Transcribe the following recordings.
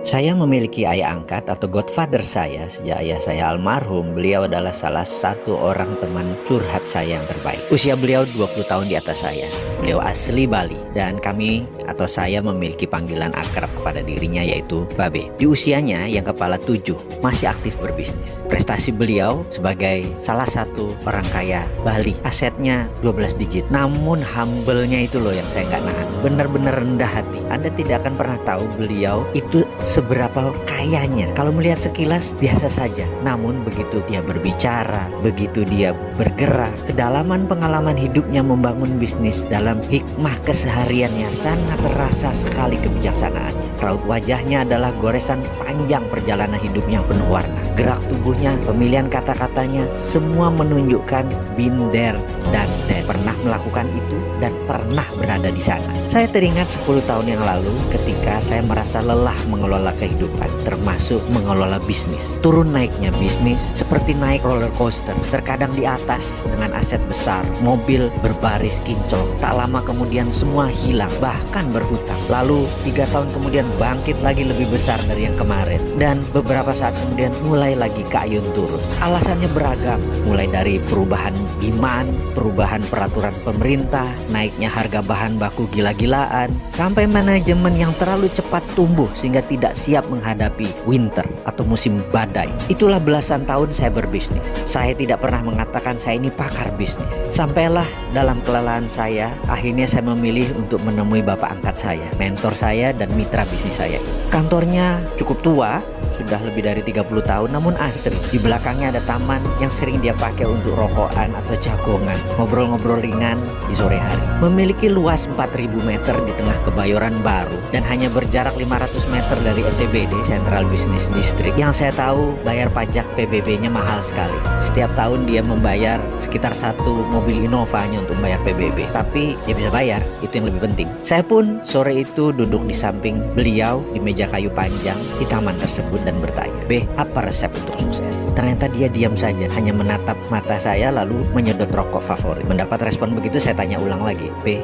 Saya memiliki ayah angkat atau godfather saya sejak ayah saya almarhum. Beliau adalah salah satu orang teman curhat saya yang terbaik. Usia beliau 20 tahun di atas saya. Beliau asli Bali dan kami atau saya memiliki panggilan akrab kepada dirinya yaitu Babe. Di usianya yang kepala 7 masih aktif berbisnis. Prestasi beliau sebagai salah satu orang kaya Bali. Asetnya 12 digit. Namun humble-nya itu loh yang saya nggak nahan. Benar-benar rendah hati. Anda tidak akan pernah tahu beliau itu seberapa kayanya. Kalau melihat sekilas biasa saja, namun begitu dia berbicara, begitu dia bergerak, kedalaman pengalaman hidupnya membangun bisnis, dalam hikmah kesehariannya sangat terasa sekali kebijaksanaannya. Raut wajahnya adalah goresan panjang perjalanan hidup yang penuh warna. Gerak tubuhnya, pemilihan kata-katanya, semua menunjukkan been there dan pernah melakukan itu dan pernah berada di sana. Saya teringat 10 tahun yang lalu ketika saya merasa lelah mengelola kehidupan, termasuk mengelola bisnis. Turun naiknya bisnis seperti naik roller coaster, terkadang di atas dengan aset besar, mobil berbaris kinclong, tak lama kemudian semua hilang, bahkan berhutang. Lalu 3 tahun kemudian bangkit lagi lebih besar dari yang kemarin, dan beberapa saat kemudian mulai lagi ke ayun turun. Alasannya beragam, mulai dari perubahan demand, perubahan peraturan pemerintah, naiknya harga bahan baku gila-gilaan, sampai manajemen yang terlalu cepat tumbuh sehingga tidak siap menghadapi winter atau musim badai. Itulah belasan tahun saya berbisnis. Saya tidak pernah mengatakan saya ini pakar bisnis. Sampailah dalam kelelahan saya, akhirnya saya memilih untuk menemui bapak angkat saya, mentor saya dan mitra bisnis saya. Kantornya cukup tua, sudah lebih dari 30 tahun, namun asri. Di belakangnya ada taman yang sering dia pakai untuk rokokan atau jagongan, ngobrol-ngobrol ringan di sore hari. Memiliki luas 4.000 meter di tengah Kebayoran Baru dan hanya berjarak 500 meter dari SCBD, Central Business District. Yang saya tahu bayar pajak PBB-nya mahal sekali. Setiap tahun dia membayar sekitar 1 mobil Innova hanya untuk membayar PBB. Tapi dia bisa bayar, itu yang lebih penting. Saya pun sore itu duduk di samping beliau di meja kayu panjang di taman tersebut dan bertanya, "B, apa resep untuk sukses?" Ternyata dia diam saja, hanya menatap mata saya lalu menyedot rokok favorit. Mendapat respon begitu, saya tanya ulang lagi, "B,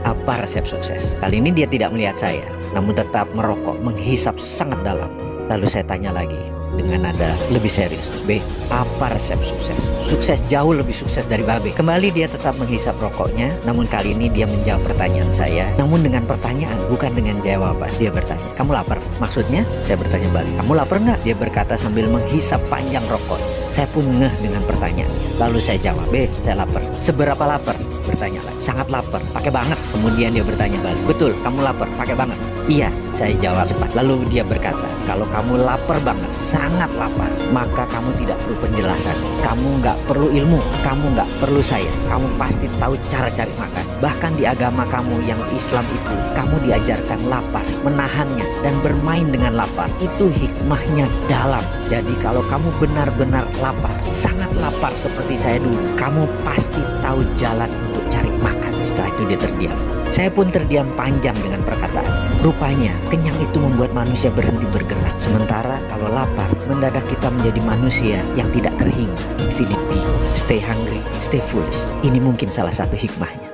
apa resep sukses?" Kali ini dia tidak melihat saya, namun tetap merokok, menghisap sangat dalam. Lalu saya tanya lagi dengan nada lebih serius, "B, apa resep sukses?" Sukses jauh lebih sukses dari Babe. Kembali dia tetap menghisap rokoknya, namun kali ini dia menjawab pertanyaan saya, namun dengan pertanyaan bukan dengan jawaban. Dia bertanya, "Kamu lapar?" Maksudnya? Saya bertanya balik, "Kamu lapar nggak?" Dia berkata sambil menghisap panjang rokok. Saya pun ngeh dengan pertanyaannya. Lalu saya jawab, "B, saya lapar." "Seberapa lapar?" Bertanya lagi. "Sangat lapar, pakai banget." Kemudian dia bertanya balik, "Betul, kamu lapar, pakai banget?" "Iya," saya jawab cepat. Lalu dia berkata, "Kalau kamu lapar banget, sangat lapar, maka kamu tidak perlu penjelasan. Kamu nggak perlu ilmu, kamu nggak perlu saya. Kamu pasti tahu cara cari makan. Bahkan di agama kamu yang Islam itu, kamu diajarkan lapar, menahannya, dan bermain dengan lapar. Itu hikmahnya dalam. Jadi kalau kamu benar-benar lapar, sangat lapar seperti saya dulu, kamu pasti tahu jalan untuk cari makan." Setelah itu dia terdiam. Saya pun terdiam panjang dengan perkataan. Rupanya kenyang itu membuat manusia berhenti bergerak. Sementara kalau lapar, mendadak kita menjadi manusia yang tidak terhingga. Infinite being. Stay hungry, stay foolish. Ini mungkin salah satu hikmahnya.